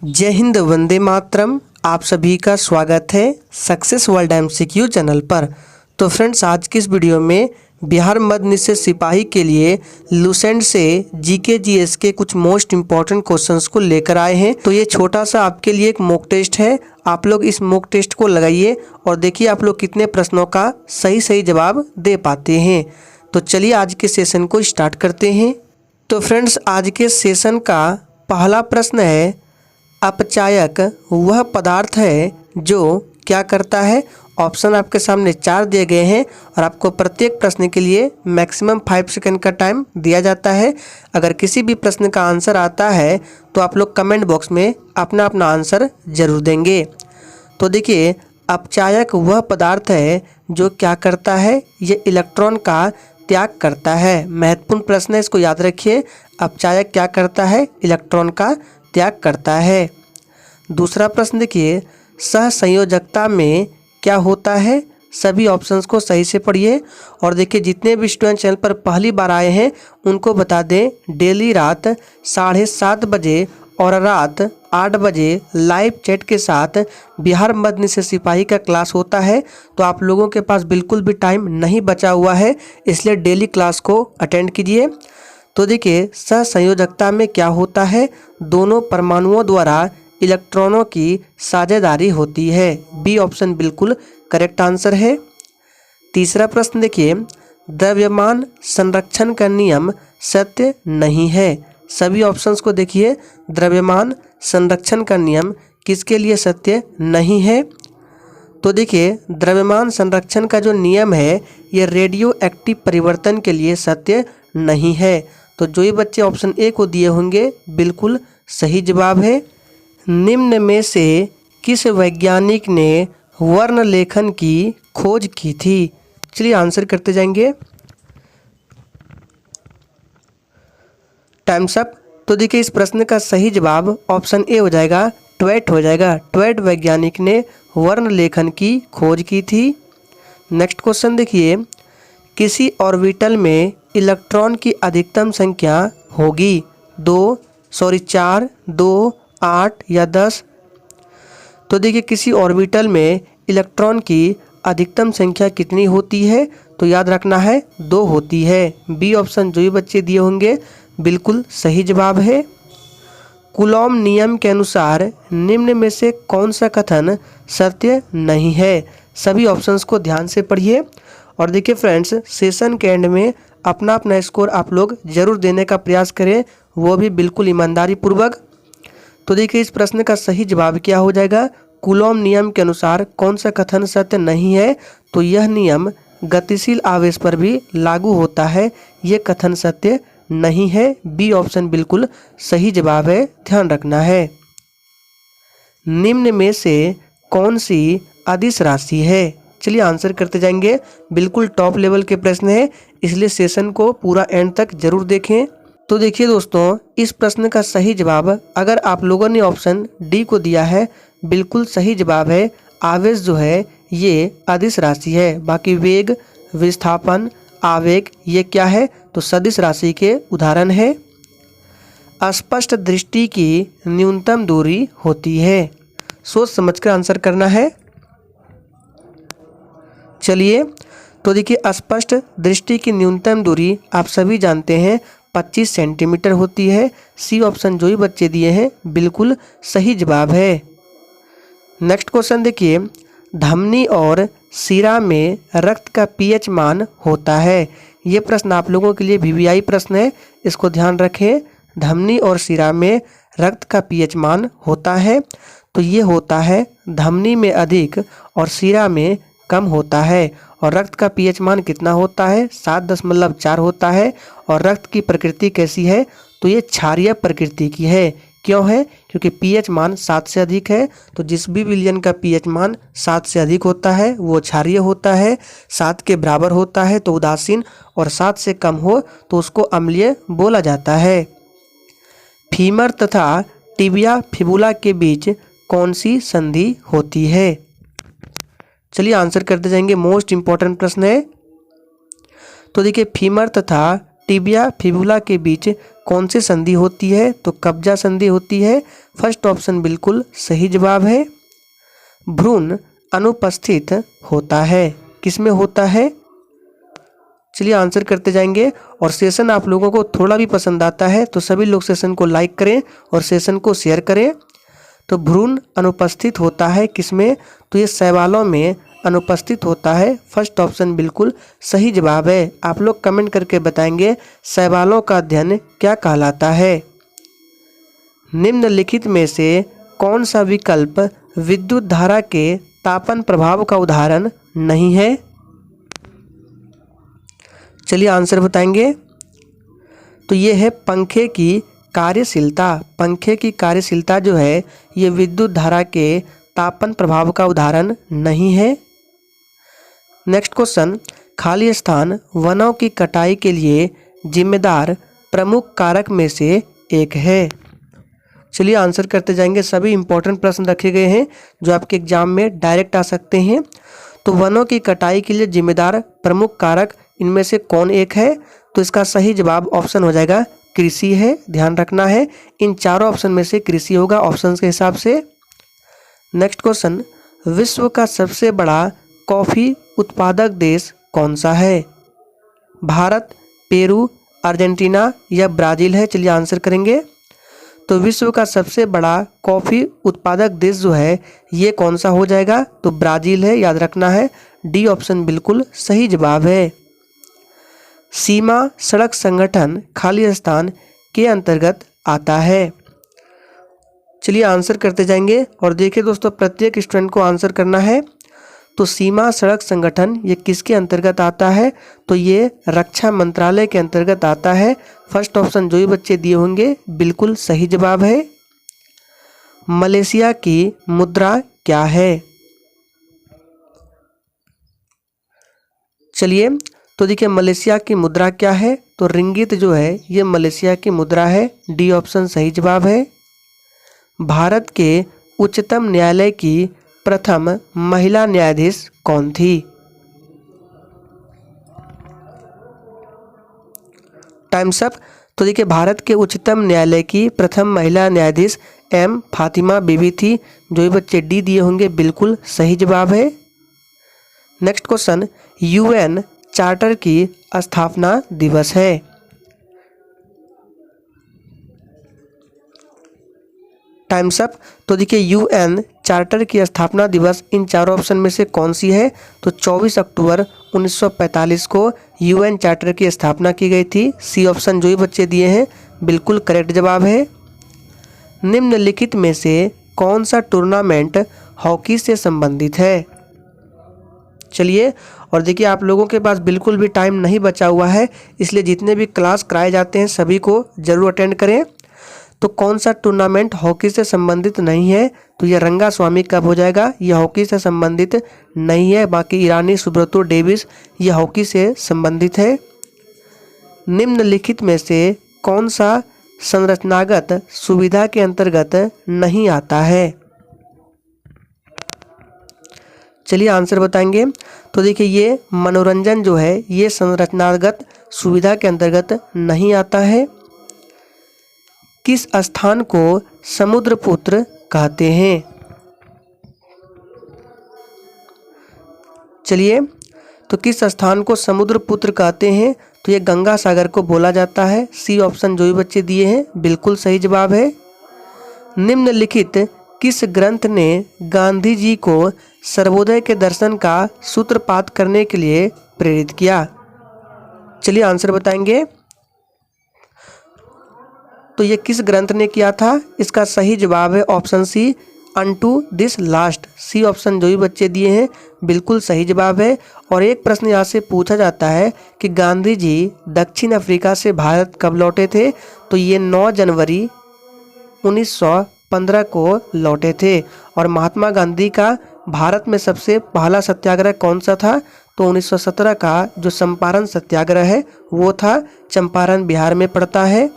जय हिंद, वंदे मातरम। आप सभी का स्वागत है सक्सेस वर्ल्ड एमसीक्यू चैनल पर। तो फ्रेंड्स, आज की इस वीडियो में बिहार मध्य निषेध सिपाही के लिए लुसेंट से जीके जीएस के कुछ मोस्ट इम्पॉर्टेंट क्वेश्चंस को लेकर आए हैं। तो ये छोटा सा आपके लिए एक मॉक टेस्ट है। आप लोग इस मॉक टेस्ट को लगाइए और देखिए आप लोग कितने प्रश्नों का सही जवाब दे पाते हैं। तो चलिए आज के सेशन को स्टार्ट करते हैं। तो फ्रेंड्स, आज के सेशन का पहला प्रश्न है, अपचायक वह पदार्थ है जो क्या करता है। ऑप्शन आपके सामने 4 दिए गए हैं और आपको प्रत्येक प्रश्न के लिए मैक्सिमम 5 सेकंड का टाइम दिया जाता है। अगर किसी भी प्रश्न का आंसर आता है तो आप लोग कमेंट बॉक्स में अपना अपना आंसर जरूर देंगे। तो देखिए, अपचायक वह पदार्थ है जो क्या करता है, ये इलेक्ट्रॉन का त्याग करता है। महत्वपूर्ण प्रश्न है, इसको याद रखिए। अपचायक क्या करता है, इलेक्ट्रॉन का त्याग करता है। दूसरा प्रश्न देखिए, सहसंयोजकता में क्या होता है। सभी ऑप्शंस को सही से पढ़िए और देखिए जितने भी स्टूडेंट चैनल पर पहली बार आए हैं उनको बता दें, डेली रात 7:30 बजे और रात 8 बजे लाइव चैट के साथ बिहार मध्य निषेध सिपाही का क्लास होता है। तो आप लोगों के पास बिल्कुल भी टाइम नहीं बचा हुआ है, इसलिए डेली क्लास को अटेंड कीजिए। तो देखिए, सहसंयोजकता में क्या होता है, दोनों परमाणुओं द्वारा इलेक्ट्रॉनों की साझेदारी होती है। बी ऑप्शन बिल्कुल करेक्ट आंसर है। तीसरा प्रश्न देखिए, द्रव्यमान संरक्षण का नियम सत्य नहीं है। सभी ऑप्शंस को देखिए, द्रव्यमान संरक्षण का नियम किसके लिए सत्य नहीं है। तो देखिए, द्रव्यमान संरक्षण का जो नियम है ये रेडियो एक्टिव परिवर्तन के लिए सत्य नहीं है। तो जो ये बच्चे ऑप्शन ए को दिए होंगे बिल्कुल सही जवाब है। निम्न में से किस वैज्ञानिक ने वर्ण लेखन की खोज की थी। चलिए आंसर करते जाएंगे। Times up. तो देखिए, इस प्रश्न का सही जवाब ऑप्शन ए हो जाएगा, ट्वेट हो जाएगा। ट्वेट वैज्ञानिक ने वर्ण लेखन की खोज की थी। नेक्स्ट क्वेश्चन देखिए, किसी ऑर्बिटल में इलेक्ट्रॉन की अधिकतम संख्या होगी 4, 2, 8 या 10। तो देखिए, किसी ऑर्बिटल में इलेक्ट्रॉन की अधिकतम संख्या कितनी होती है, तो याद रखना है 2 होती है। बी ऑप्शन जो भी बच्चे दिए होंगे बिल्कुल सही जवाब है। कूलॉम नियम के अनुसार निम्न में से कौन सा कथन सत्य नहीं है। सभी ऑप्शंस को ध्यान से पढ़िए और देखिए फ्रेंड्स, सेशन के एंड में अपना अपना स्कोर आप लोग जरूर देने का प्रयास करें, वो भी बिल्कुल ईमानदारी पूर्वक। तो देखिए, इस प्रश्न का सही जवाब क्या हो जाएगा, कूलॉम नियम के अनुसार कौन सा कथन सत्य नहीं है। तो यह नियम गतिशील आवेश पर भी लागू होता है, ये कथन सत्य नहीं है। बी ऑप्शन बिल्कुल सही जवाब है, ध्यान रखना है। निम्न में से कौन सी अदिश राशि है। चलिए आंसर करते जाएंगे। बिल्कुल टॉप लेवल के प्रश्न है, इसलिए सेशन को पूरा एंड तक जरूर देखें। तो देखिए दोस्तों, इस प्रश्न का सही जवाब अगर आप लोगों ने ऑप्शन डी को दिया है बिल्कुल सही जवाब है। आवेश जो है ये अदिश राशि है। बाकी वेग, विस्थापन, आवेग ये क्या है, तो सदिश राशि के उदाहरण है। अस्पष्ट दृष्टि की न्यूनतम दूरी होती है। सोच समझकर आंसर करना है। चलिए, तो देखिए, अस्पष्ट दृष्टि की न्यूनतम दूरी आप सभी जानते हैं 25 सेंटीमीटर होती है। सी ऑप्शन जो ही बच्चे दिए हैं बिल्कुल सही जवाब है। नेक्स्ट क्वेश्चन देखिए, धमनी और शिरा में रक्त का पीएच मान होता है। ये प्रश्न आप लोगों के लिए वीवीआई प्रश्न है, इसको ध्यान रखें। धमनी और शिरा में रक्त का पीएच मान होता है, तो ये होता है धमनी में अधिक और शिरा में कम होता है। और रक्त का पीएच मान कितना होता है, 7.4 होता है। और रक्त की प्रकृति कैसी है, तो ये क्षारीय प्रकृति की है। क्यों है, क्योंकि पीएच मान 7 से अधिक है। तो जिस भी विलयन का पीएच मान 7 से अधिक होता है वो क्षारीय होता है। 7 के बराबर होता है तो उदासीन, और 7 से कम हो तो उसको अम्लीय बोला जाता है। फीमर तथा टिबिया फिबुला के बीच कौन सी संधि होती है। चलिए आंसर करते जाएंगे। मोस्ट इंपॉर्टेंट प्रश्न है। तो देखिए, फीमर तथा टिबिया फिबुला के बीच कौन सी संधि होती है? तो कब्जा संधि होती है। फर्स्ट ऑप्शन बिल्कुल सही जवाब है। भ्रूण अनुपस्थित होता है, किसमें होता है? चलिए आंसर करते जाएंगे। और सेशन आप लोगों को थोड़ा भी पसंद आता है तो सभी लोग सेशन को लाइक करें और सेशन को शेयर करें। तो भ्रूण अनुपस्थित होता है किसमें? तो ये शैवालों में अनुपस्थित होता है। फर्स्ट ऑप्शन बिल्कुल सही जवाब है। आप लोग कमेंट करके बताएंगे शैवालों का अध्ययन क्या कहलाता है। निम्नलिखित में से कौन सा विकल्प विद्युत धारा के तापन प्रभाव का उदाहरण नहीं है? चलिए आंसर बताएंगे। तो ये है पंखे की कार्यशीलता। पंखे की कार्यशीलता जो है ये विद्युत धारा के तापन प्रभाव का उदाहरण नहीं है। नेक्स्ट क्वेश्चन, खाली स्थान वनों की कटाई के लिए जिम्मेदार प्रमुख कारक में से एक है। चलिए आंसर करते जाएंगे। सभी इंपॉर्टेंट प्रश्न रखे गए हैं जो आपके एग्जाम में डायरेक्ट आ सकते हैं। तो वनों की कटाई के लिए जिम्मेदार प्रमुख कारक इनमें से कौन एक है? तो इसका सही जवाब ऑप्शन हो जाएगा कृषि है। ध्यान रखना है इन चारों ऑप्शन में से कृषि होगा ऑप्शन के हिसाब से। नेक्स्ट क्वेश्चन, विश्व का सबसे बड़ा कॉफ़ी उत्पादक देश कौन सा है? भारत, पेरू, अर्जेंटीना या ब्राज़ील है? चलिए आंसर करेंगे। तो विश्व का सबसे बड़ा कॉफ़ी उत्पादक देश जो है ये कौन सा हो जाएगा? तो ब्राज़ील है, याद रखना है। डी ऑप्शन बिल्कुल सही जवाब है। सीमा सड़क संगठन खाली स्थान के अंतर्गत आता है। चलिए आंसर करते जाएंगे। और देखिए दोस्तों, प्रत्येक स्टूडेंट को आंसर करना है। तो सीमा सड़क संगठन ये किसके अंतर्गत आता है? तो ये रक्षा मंत्रालय के अंतर्गत आता है। फर्स्ट ऑप्शन जो भी बच्चे दिए होंगे बिल्कुल सही जवाब है। मलेशिया की मुद्रा क्या है? चलिए तो देखिए मलेशिया की मुद्रा क्या है? तो रिंगित जो है ये मलेशिया की मुद्रा है। डी ऑप्शन सही जवाब है। भारत के उच्चतम न्यायालय की प्रथम महिला न्यायाधीश कौन थी? Times up. तो देखिए भारत के उच्चतम न्यायालय की प्रथम महिला न्यायाधीश एम फातिमा बीबी थी। जो भी बच्चे डी दिए होंगे बिल्कुल सही जवाब है। नेक्स्ट क्वेश्चन, यूएन चार्टर की स्थापना दिवस है। Times up. तो देखिए यूएन चार्टर की स्थापना दिवस इन चारों ऑप्शन में से कौन सी है? तो 24 अक्टूबर 1945 को यूएन चार्टर की स्थापना की गई थी। सी ऑप्शन जो भी बच्चे दिए हैं बिल्कुल करेक्ट जवाब है। निम्नलिखित में से कौन सा टूर्नामेंट हॉकी से संबंधित है? चलिए और देखिए आप लोगों के पास बिल्कुल भी टाइम नहीं बचा हुआ है, इसलिए जितने भी क्लास कराए जाते हैं सभी को जरूर अटेंड करें। तो कौन सा टूर्नामेंट हॉकी से संबंधित नहीं है? तो यह रंगास्वामी कप हो जाएगा। यह हॉकी से संबंधित नहीं है। बाकी ईरानी सुब्रतो डेविस यह हॉकी से संबंधित है। निम्नलिखित में से कौन सा संरचनागत सुविधा के अंतर्गत नहीं आता है? चलिए आंसर बताएंगे। तो देखिए ये मनोरंजन जो है ये संरचनागत सुविधा के अंतर्गत नहीं आता है। किस स्थान को समुद्रपुत्र कहते हैं? चलिए तो किस स्थान को समुद्रपुत्र कहते हैं? तो ये गंगा सागर को बोला जाता है। सी ऑप्शन जो भी बच्चे दिए हैं बिल्कुल सही जवाब है। निम्नलिखित किस ग्रंथ ने गांधी जी को सर्वोदय के दर्शन का सूत्रपात करने के लिए प्रेरित किया? चलिए आंसर बताएंगे। तो ये किस ग्रंथ ने किया था? इसका सही जवाब है option C, unto this last. C option जो भी बच्चे दिए हैं बिल्कुल सही जवाब है। और एक प्रश्न यहाँ से पूछा जाता है कि गांधी जी दक्षिण अफ्रीका से भारत कब लौटे थे? तो ये 9 जनवरी 1915 को लौटे थे। और महात्मा गांधी का भारत में सबसे पहला सत्याग्रह कौन सा था? तो 1917 का जो चंपारण सत्याग्रह है वो था। चंपारण बिहार में पड़ता है।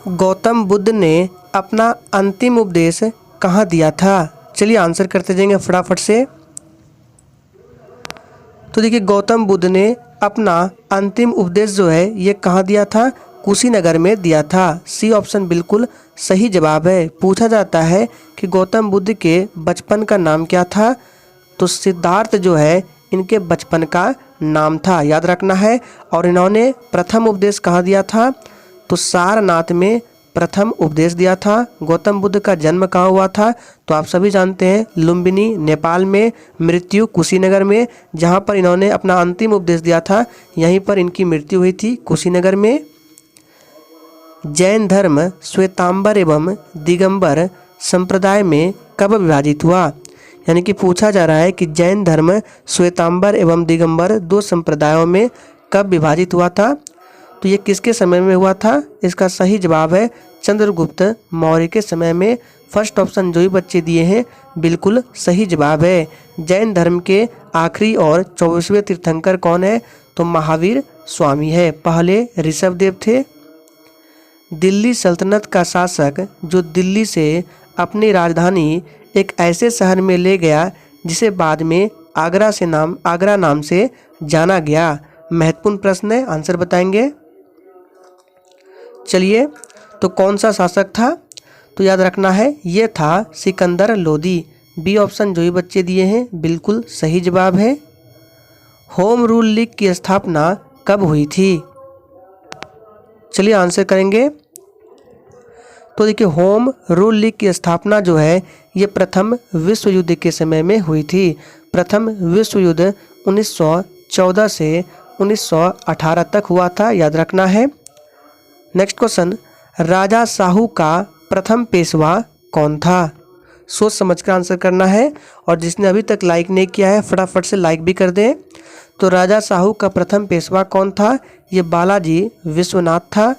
गौतम बुद्ध ने अपना अंतिम उपदेश कहाँ दिया था? चलिए आंसर करते जाएंगे फटाफट से। तो देखिए गौतम बुद्ध ने अपना अंतिम उपदेश जो है ये कहाँ दिया था? कुशीनगर में दिया था। सी ऑप्शन बिल्कुल सही जवाब है। पूछा जाता है कि गौतम बुद्ध के बचपन का नाम क्या था, तो सिद्धार्थ जो है इनके बचपन का नाम था, याद रखना है। और इन्होंने प्रथम उपदेश कहाँ दिया था, तो सारनाथ में प्रथम उपदेश दिया था। गौतम बुद्ध का जन्म कहाँ हुआ था, तो आप सभी जानते हैं लुम्बिनी नेपाल में, मृत्यु कुशीनगर में। जहाँ पर इन्होंने अपना अंतिम उपदेश दिया था यहीं पर इनकी मृत्यु हुई थी, कुशीनगर में। जैन धर्म श्वेतांबर एवं दिगंबर संप्रदाय में कब विभाजित हुआ, यानी कि पूछा जा रहा है कि जैन धर्म श्वेतांबर एवं दिगंबर दो संप्रदायों में कब विभाजित हुआ था, तो ये किसके समय में हुआ था। इसका सही जवाब है चंद्रगुप्त मौर्य के समय में। फर्स्ट ऑप्शन जो भी बच्चे दिए हैं बिल्कुल सही जवाब है। जैन धर्म के आखिरी और 24वें तीर्थंकर कौन है, तो महावीर स्वामी है। पहले ऋषभदेव थे। दिल्ली सल्तनत का शासक जो दिल्ली से अपनी राजधानी एक ऐसे शहर में ले गया जिसे बाद में आगरा नाम से जाना गया। महत्वपूर्ण प्रश्न है, आंसर बताएंगे। चलिए, तो कौन सा शासक था, तो याद रखना है ये था सिकंदर लोदी। बी ऑप्शन जो ही बच्चे दिए हैं बिल्कुल सही जवाब है। होम रूल लीग की स्थापना कब हुई थी, चलिए आंसर करेंगे। तो देखिए, होम रूल लीग की स्थापना जो है ये प्रथम विश्व युद्ध के समय में हुई थी। प्रथम विश्व युद्ध 1914 से 1918 तक हुआ था, याद रखना है। नेक्स्ट क्वेश्चन, राजा साहू का प्रथम पेशवा कौन था। सोच समझकर आंसर करना है, और जिसने अभी तक लाइक नहीं किया है फटाफट से लाइक भी कर दें। तो राजा साहू का प्रथम पेशवा कौन था, ये बालाजी विश्वनाथ था।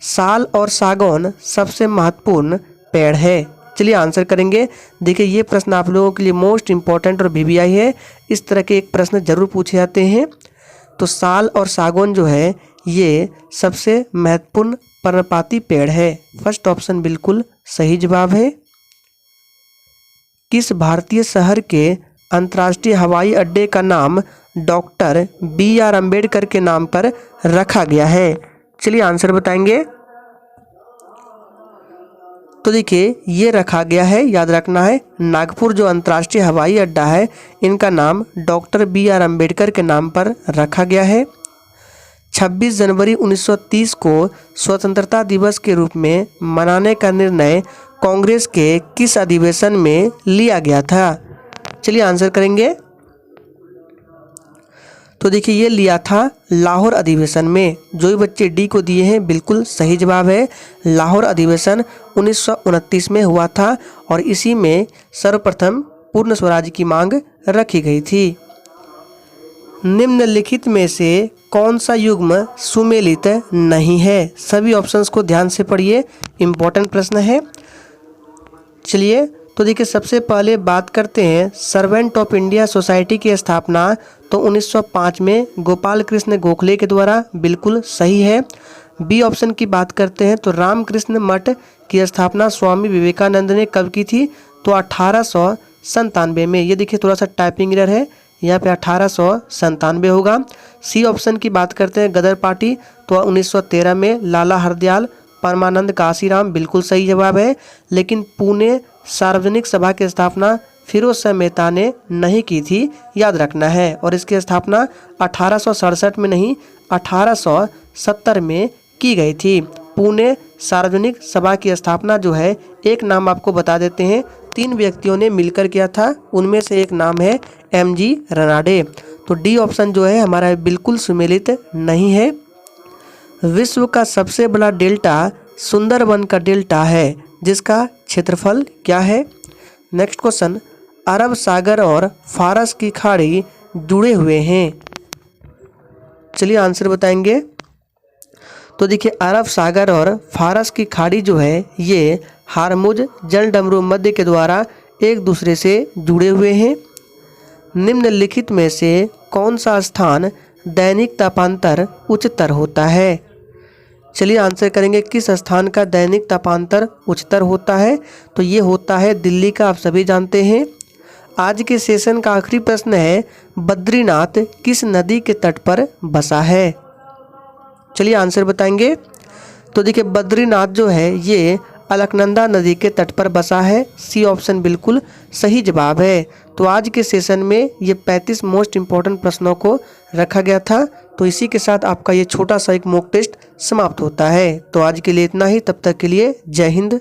साल और सागौन सबसे महत्वपूर्ण पेड़ है, चलिए आंसर करेंगे। देखिए, ये प्रश्न आप लोगों के लिए मोस्ट इम्पॉर्टेंट और वीवीआई है। इस तरह के एक प्रश्न जरूर पूछे जाते हैं। तो साल और सागौन जो है ये सबसे महत्वपूर्ण पर्णपाती पेड़ है। फर्स्ट ऑप्शन बिल्कुल सही जवाब है। किस भारतीय शहर के अंतर्राष्ट्रीय हवाई अड्डे का नाम डॉक्टर BR अम्बेडकर के नाम पर रखा गया है, चलिए आंसर बताएंगे। तो देखिए, ये रखा गया है, याद रखना है, नागपुर जो अंतर्राष्ट्रीय हवाई अड्डा है इनका नाम डॉक्टर BR अम्बेडकर के नाम पर रखा गया है। 26 जनवरी 1930 को स्वतंत्रता दिवस के रूप में मनाने का निर्णय कांग्रेस के किस अधिवेशन में लिया गया था, चलिए आंसर करेंगे। तो देखिए, ये लिया था लाहौर अधिवेशन में। जो भी बच्चे डी को दिए हैं बिल्कुल सही जवाब है। लाहौर अधिवेशन 1929 में हुआ था और इसी में सर्वप्रथम पूर्ण स्वराज की मांग रखी गई थी। निम्नलिखित में से कौन सा युग्म सुमेलित नहीं है, सभी ऑप्शंस को ध्यान से पढ़िए, इम्पोर्टेंट प्रश्न है। चलिए, तो देखिए, सबसे पहले बात करते हैं सर्वेंट ऑफ इंडिया सोसाइटी की स्थापना तो 1905 में गोपाल कृष्ण गोखले के द्वारा, बिल्कुल सही है। बी ऑप्शन की बात करते हैं तो रामकृष्ण मठ की स्थापना स्वामी विवेकानंद ने कब की थी, तो 1897 में। ये देखिए, थोड़ा सा टाइपिंग एरर है, यहाँ पे 1897 होगा। सी ऑप्शन की बात करते हैं गदर पार्टी तो 1913 में लाला हरदयाल परमानंद काशीराम, बिल्कुल सही जवाब है। लेकिन पुणे सार्वजनिक सभा की स्थापना फिरोज शाह मेहता ने नहीं की थी, याद रखना है। और इसकी स्थापना 1867 में नहीं 1870 में की गई थी। पुणे सार्वजनिक सभा की स्थापना जो है, एक नाम आपको बता देते हैं, 3 व्यक्तियों ने मिलकर किया था, उनमें से एक नाम है MG रनाडे। तो डी ऑप्शन जो है हमारा बिल्कुल सुमेलित नहीं है। विश्व का सबसे बड़ा डेल्टा सुंदरबन का डेल्टा है, जिसका क्षेत्रफल क्या है। नेक्स्ट क्वेश्चन, अरब सागर और फारस की खाड़ी जुड़े हुए हैं, चलिए आंसर बताएंगे। तो देखिए, अरब सागर और फारस की खाड़ी जो है ये हारमुज जल डमरू मध्य के द्वारा एक दूसरे से जुड़े हुए हैं। निम्नलिखित में से कौन सा स्थान दैनिक तापांतर उच्चतर होता है, चलिए आंसर करेंगे। किस स्थान का दैनिक तापांतर उच्चतर होता है, तो ये होता है दिल्ली का, आप सभी जानते हैं। आज के सेशन का आखिरी प्रश्न है, बद्रीनाथ किस नदी के तट पर बसा है, चलिए आंसर बताएंगे। तो देखिए बद्रीनाथ जो है ये अलकनंदा नदी के तट पर बसा है। सी ऑप्शन बिल्कुल सही जवाब है। तो आज के सेशन में ये 35 मोस्ट इम्पॉर्टेंट प्रश्नों को रखा गया था। तो इसी के साथ आपका ये छोटा सा एक मॉक टेस्ट समाप्त होता है। तो आज के लिए इतना ही, तब तक के लिए जय हिंद।